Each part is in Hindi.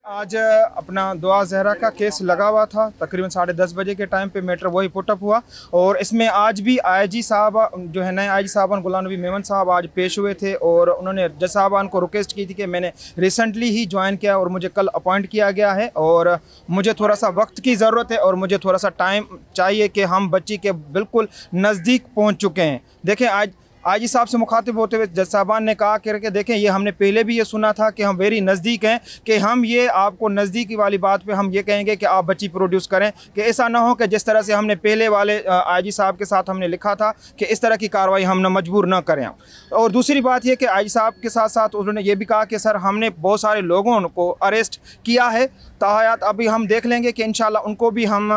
आज अपना दुआ जहरा का केस लगा हुआ था। तकरीबन 10:30 बजे के टाइम पे मैटर वही पुटअप हुआ और इसमें आज भी आईजी साहब जो है नए आईजी साहबान गुलाम नबी मेमन साहब आज पेश हुए थे और उन्होंने जज साहबान को रिक्वेस्ट की थी कि मैंने रिसेंटली ही ज्वाइन किया और मुझे कल अपॉइंट किया गया है और मुझे थोड़ा सा वक्त की ज़रूरत है और मुझे थोड़ा सा टाइम चाहिए कि हम बच्ची के बिल्कुल नज़दीक पहुँच चुके हैं। देखें आज आईजी साहब से मुखातिब होते हुए जज साहबान ने कहा कि देखें ये हमने पहले भी ये सुना था कि हम वेरी नज़दीक हैं कि हम ये आपको नज़दीकी वाली बात पे हम ये कहेंगे कि आप बच्ची प्रोड्यूस करें कि ऐसा ना हो कि जिस तरह से हमने पहले वाले आईजी साहब के साथ हमने लिखा था कि इस तरह की कार्रवाई हम न मजबूर न करें। और दूसरी बात ये कि आईजी साहब के साथ साथ उन्होंने ये भी कहा कि सर हमने बहुत सारे लोगों को अरेस्ट किया है, ताहयात अभी हम देख लेंगे कि इंशाल्लाह उनको भी हम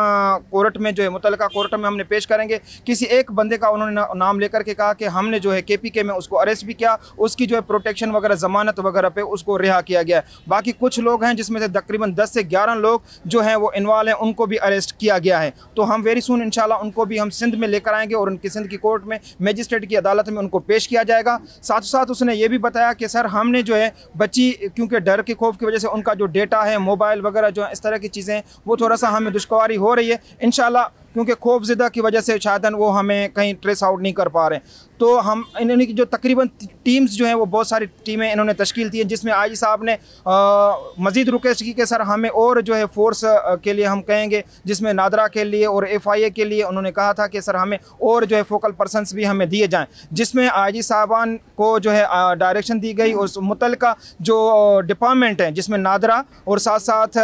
कोर्ट में जो है मुतल्लिका कोर्ट में हमने पेश करेंगे। किसी एक बंदे का उन्होंने नाम लेकर के कहा कि हमने जो है KPK में उसको अरेस्ट भी किया, उसकी जो है प्रोटेक्शन वगैरह ज़मानत वगैरह पे उसको रिहा किया गया है। बाकी कुछ लोग हैं जिसमें से तकरीबन 10 से 11 लोग जो हैं वो इन्वॉल्व हैं, उनको भी अरेस्ट किया गया है। तो हम वेरी सून इंशाल्लाह उनको भी हम सिंध में लेकर आएंगे और उनकी सिंध की कोर्ट में मजिस्ट्रेट की अदालत में उनको पेश किया जाएगा। साथ साथ उसने ये भी बताया कि सर हमने जो है बच्ची क्योंकि डर के खौफ की वजह से उनका जो डेटा है मोबाइल वगैरह जो है इस तरह की चीज़ें वो थोड़ा सा हमें दुश्वारी हो रही है इंशाल्लाह, क्योंकि खौफज़दा की वजह से शायद वो हमें कहीं ट्रेस आउट नहीं कर पा रहे। तो हम इन्होंने जो तकरीबन टीम्स जो हैं वो बहुत सारी टीमें इन्होंने तश्कील की है जिसमें आईजी साहब ने मज़ीद रिक्वेस्ट की कि सर हमें और जो है फोर्स के लिए हम कहेंगे, जिसमें नादरा के लिए और FIA के लिए उन्होंने कहा था कि सर हमें और जो है फोकल पर्सनस भी हमें दिए जाएँ, जिसमें आईजी साहबान को जो है डायरेक्शन दी गई और मुतल्लिका जो डिपार्टमेंट है जिसमें नादरा और साथ साथ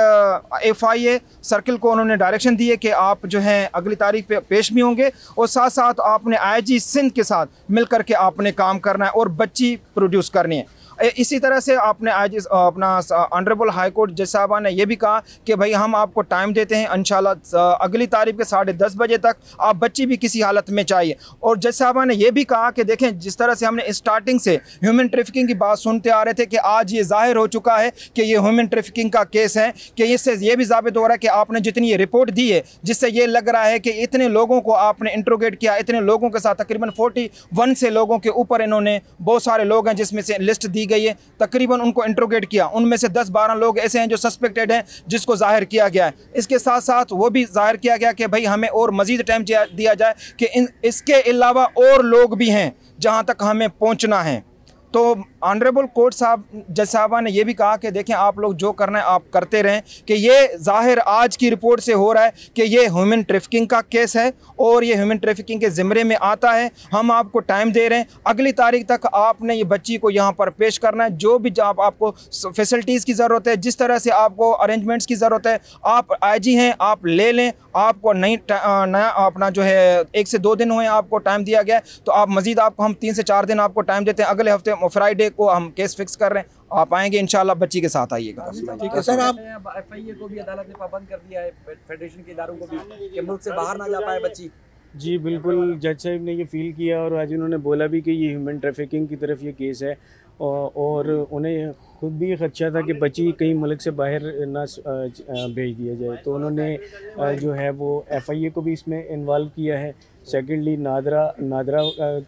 FIA सर्किल को उन्होंने डायरेक्शन दी है कि आप जो है अगली तारीख पे पेश भी होंगे और साथ साथ आपने IG सिंध के साथ मिलकर के आपने काम करना है और बच्ची प्रोड्यूस करनी है। इसी तरह से आपने आज अपना ऑनरेबल हाई कोर्ट जज साहबा ने यह भी कहा कि भाई हम आपको टाइम देते हैं इंशाल्लाह अगली तारीख के 10:30 बजे तक आप बच्ची भी किसी हालत में चाहिए। और जज साहबा ने यह भी कहा कि देखें जिस तरह से हमने स्टार्टिंग से ह्यूमन ट्रैफिकिंग की बात सुनते आ रहे थे कि आज ये जाहिर हो चुका है कि ये ह्यूमन ट्रैफिकिंग का केस है, कि इससे ये भी साबित हो रहा है कि आपने जितनी ये रिपोर्ट दी है जिससे ये लग रहा है कि इतने लोगों को आपने इंट्रोगेट किया, इतने लोगों के साथ तकरीबन 41 से लोगों के ऊपर इन्होंने बहुत सारे लोग हैं जिसमें से लिस्ट दी गई है, तकरीबन उनको इंट्रोगेट किया, उनमें से 10-12 लोग ऐसे हैं जो सस्पेक्टेड हैं जिसको जाहिर किया गया है। इसके साथ साथ वो भी जाहिर किया गया कि भाई हमें और मज़ीद टाइम दिया जाए कि इसके अलावा और लोग भी हैं जहां तक हमें पहुंचना है। तो ऑनरेबल कोर्ट साहब जज साहबा ने यह भी कहा कि देखें आप लोग जो करना है आप करते रहें, कि ये ज़ाहिर आज की रिपोर्ट से हो रहा है कि ये ह्यूमन ट्रैफिकिंग का केस है और ये ह्यूमन ट्रैफिकिंग के ज़िम्मे में आता है। हम आपको टाइम दे रहे हैं, अगली तारीख तक आपने ये बच्ची को यहाँ पर पेश करना है। जो भी आपको फैसिलिटीज़ की ज़रूरत है, जिस तरह से आपको अरेंजमेंट्स की ज़रूरत है, आप IG हैं आप ले लें। आपको नया अपना जो है 1 से 2 दिन हुए आपको टाइम दिया गया है, तो आप मज़ीद आपको हम 3 से 4 दिन आपको टाइम देते हैं। अगले हफ्ते फ्राइडे को हम केस फिक्स कर रहे हैं, आप आएंगे इंशाल्लाह बच्ची के साथ आइएगा। ठीक है सर। आप FIA को भी अदालत ने पाबंद कर दिया है, फेडरेशन के इदारों को भी, कि मुल्क से बाहर ना जा पाए बच्ची। जी बिल्कुल, जज साहब ने ये फील किया और आज उन्होंने बोला भी कि ये ह्यूमन ट्रैफिकिंग की तरफ ये केस है और उन्हें खुद भी खदशा था कि बच्ची कहीं मुल्क से बाहर ना भेज दिया जाए, तो उन्होंने जो है वो FIA को भी इसमें इन्वॉल्व किया है। सेकेंडली नादरा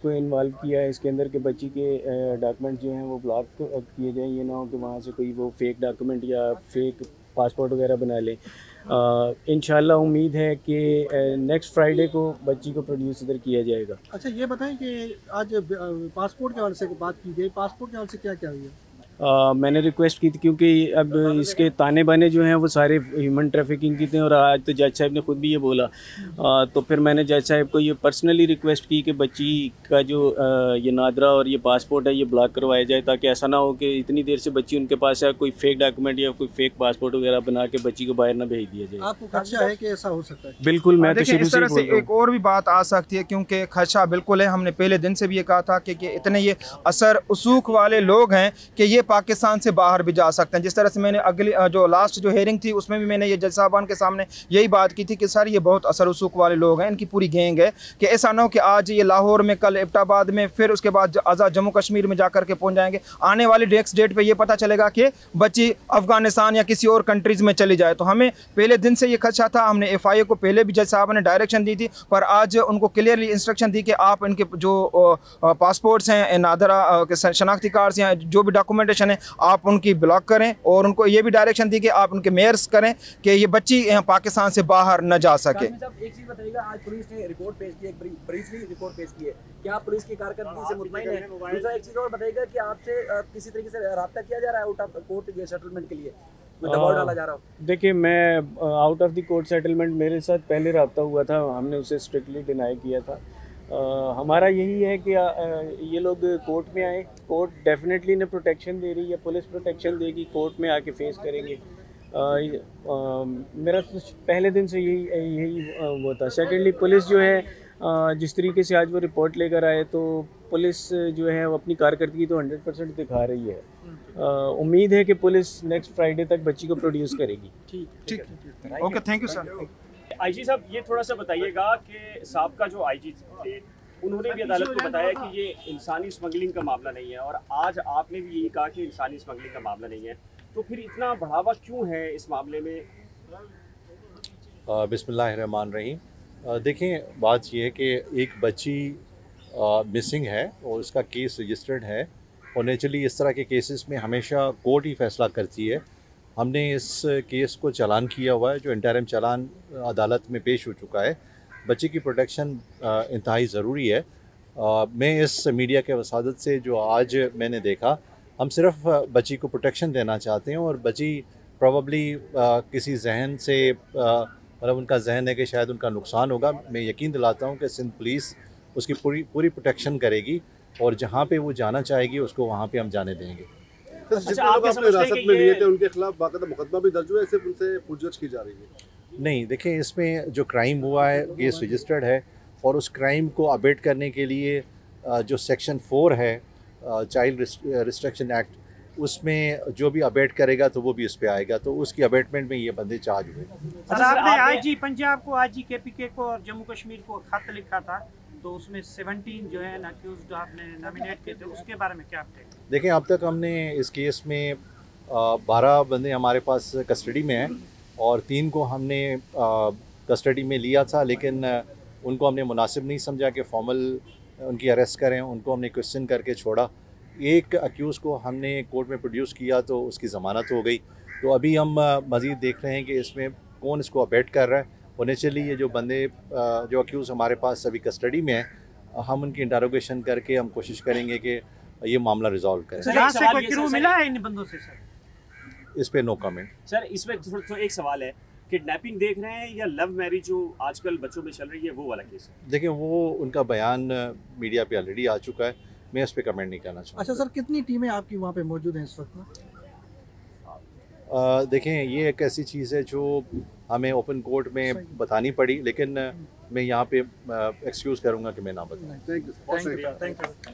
को इन्वॉल्व किया है इसके अंदर, कि बच्ची के डॉक्यूमेंट जो हैं वो ब्लॉक किए जाएँ, ये ना हो कि वहाँ से कोई वो फेक डॉक्यूमेंट या फेक पासपोर्ट वगैरह बना लें। इंशाल्लाह उम्मीद है कि नेक्स्ट फ्राइडे को बच्ची को प्रोड्यूस इधर किया जाएगा। अच्छा ये बताएं कि आज पासपोर्ट के हवाले से बात की गई, पासपोर्ट के हवाले से क्या क्या हुई है? मैंने रिक्वेस्ट की थी क्योंकि अब इसके ताने बाने जो हैं वो सारे ह्यूमन ट्रैफिकिंग की थे और आज तो जज साहब ने खुद भी ये बोला, तो फिर मैंने जज साहब को ये पर्सनली रिक्वेस्ट की कि बच्ची का जो ये नादरा और ये पासपोर्ट है ये ब्लॉक करवाया जाए, ताकि ऐसा ना हो कि इतनी देर से बच्ची उनके पास है, कोई फेक डॉक्यूमेंट या कोई फेक पासपोर्ट वगैरह बना के बच्ची को बाहर ना भेज दिया जाए। आपको खदशा है कि ऐसा हो सकता है? बिल्कुल, मैं तो शुरू से बोल रहा हूं। एक और भी बात आ सकती है, क्योंकि खदशा बिल्कुल है। हमने पहले दिन से भी ये कहा था कि इतने ये असर उसूख वाले लोग हैं कि ये पाकिस्तान से बाहर भी जा सकते हैं। जिस तरह से मैंने अगली जो लास्ट जो हेयरिंग थी उसमें भी मैंने ये जज साहबान के सामने यही बात की थी कि सर ये बहुत असर उसूख वाले लोग हैं, इनकी पूरी गैंग है, कि ऐसा ना हो कि आज ये लाहौर में, कल एबटाबाद में, फिर उसके बाद आज़ाद जम्मू कश्मीर में जाकर के पहुंच जाएंगे। आने वाली नेक्स्ट डेट पे ये पता चलेगा कि बच्ची अफगानिस्तान या किसी और कंट्रीज़ में चली जाए। तो हमें पहले दिन से ये खदशा था। हमने FIA को पहले भी जज साहब ने डायरेक्शन दी थी, पर आज उनको क्लियरली इंस्ट्रक्शन दी कि आप इनके जो पासपोर्ट्स हैं, नादरा के शनाख्ती कार्ड्स या जो भी डॉक्यूमेंटेशन कॉरपोरेशन है आप उनकी ब्लॉक करें, और उनको ये भी डायरेक्शन दी कि आप उनके मेयर्स करें कि ये बच्ची पाकिस्तान से बाहर न जा सके। एक चीज़ बताइएगा, आज पुलिस ने रिपोर्ट पेश की, एक ब्रीफली रिपोर्ट पेश की है, क्या आप पुलिस की कारकर्दगी से मुतमईन हैं? दूसरा एक चीज़ और बताइएगा कि आपसे किसी तरीके से रब्ता किया जा रहा है आउट ऑफ कोर्ट ये सेटलमेंट के लिए, दबाव डाला जा रहा हो? देखिए, मैं out of the court settlement मेरे साथ पहले रब्ता हुआ था, हमने उसे स्ट्रिक्टली डिनाई किया था। हमारा यही है कि ये लोग कोर्ट में आए, कोर्ट डेफिनेटली इन्हें प्रोटेक्शन दे रही है, पुलिस प्रोटेक्शन देगी, कोर्ट में आके फेस करेंगे। मेरा तो पहले दिन से यही वो था। सेकेंडली, पुलिस जो है जिस तरीके से आज वो रिपोर्ट लेकर आए, तो पुलिस जो है वो अपनी कारकर्दगी तो 100% दिखा रही है। उम्मीद है कि पुलिस नेक्स्ट फ्राइडे तक बच्ची को प्रोड्यूस करेगी। ठीक, okay, thank you sir. IG साहब, ये थोड़ा सा बताइएगा कि साहब जो आईजी थे उन्होंने भी अदालत को बताया कि ये इंसानी स्मगलिंग का मामला नहीं है, और आज आपने भी यही कहा कि इंसानी स्मगलिंग का मामला नहीं है, तो फिर इतना बढ़ावा क्यों है इस मामले में? बिस्मिल्लाहिर्रहमानिर्रहीम। देखें, बात यह है कि एक बच्ची मिसिंग है और उसका केस रजिस्टर्ड है, और नेचुरली इस तरह के केसेस में हमेशा कोर्ट ही फैसला करती है। हमने इस केस को चालान किया हुआ है, जो इंटरिम चालान अदालत में पेश हो चुका है। बच्चे की प्रोटेक्शन इंतहाई ज़रूरी है। मैं इस मीडिया के वसादत से जो आज मैंने देखा, हम सिर्फ बच्ची को प्रोटेक्शन देना चाहते हैं, और बच्ची प्रॉबली किसी जहन से मतलब उनका जहन है कि शायद उनका नुकसान होगा। मैं यकीन दिलाता हूँ कि सिंध पुलिस उसकी पूरी प्रोटेक्शन करेगी, और जहाँ पे वो जाना चाहेगी उसको वहाँ पे हम जाने देंगे। अच्छा, आप अपने हिरासत में लिए थे, उनके खिलाफ बाकायदा मुकदमा भी दर्ज हुआ है, सिर्फ उनसे पूछताछ की जा रही है? नहीं, देखें, इसमें जो क्राइम हुआ है केस रजिस्टर्ड है, और उस क्राइम को अबेट करने के लिए जो सेक्शन 4 है चाइल्ड रिस्ट्रिक्शन एक्ट, उसमें जो भी अबेट करेगा तो वो भी उस पर आएगा, तो उसकी अबेटमेंट में ये बंदे चार्ज हुए। सर, आपने आईजी पंजाब को, आईजी केपीके को और जम्मू कश्मीर को खत लिखा था, तो उसमें 17 जो है अक्यूज्ड आपने नॉमिनेट किए थे, उसके बारे में क्या अपडेट? देखें, अब तक हमने इस केस में 12 बंदे हमारे पास कस्टडी में हैं, और 3 को हमने कस्टडी में लिया था, लेकिन उनको हमने मुनासिब नहीं समझा कि फॉर्मल उनकी अरेस्ट करें। उनको हमने क्वेश्चन करके छोड़ा। एक अक्यूज़ को हमने कोर्ट में प्रोड्यूस किया तो उसकी ज़मानत हो गई। तो अभी हम मज़ीद देख रहे हैं कि इसमें कौन इसको अबेट कर रहा है, और नेचुरली ये जो बंदे जो अक्यूज़ हमारे पास अभी कस्टडी में हैं, हम उनकी इंटरोगेशन करके हम कोशिश करेंगे कि ये मामला रिजॉल्व करें। सर, कोई क्रू मिला है इन बंदों से? सर, इस पे नो कमेंट। सर, इसमें तो एक सवाल है, किडनैपिंग देख रहे हैं या लव मैरिज जो आजकल बच्चों में चल रही है, वो वाला केस है? देखिए, वो उनका बयान मीडिया पे ऑलरेडी आ चुका है, मैं इस पे कमेंट नहीं करना चाहूँगा। अच्छा सर, कितनी टीमें आपकी वहाँ पे मौजूद हैं इस वक्त में? देखें, ये एक ऐसी चीज़ है जो हमें ओपन कोर्ट में बतानी पड़ी, लेकिन मैं यहाँ पे एक्सक्यूज़ करूँगा कि मैं ना बताऊँ। Thank you.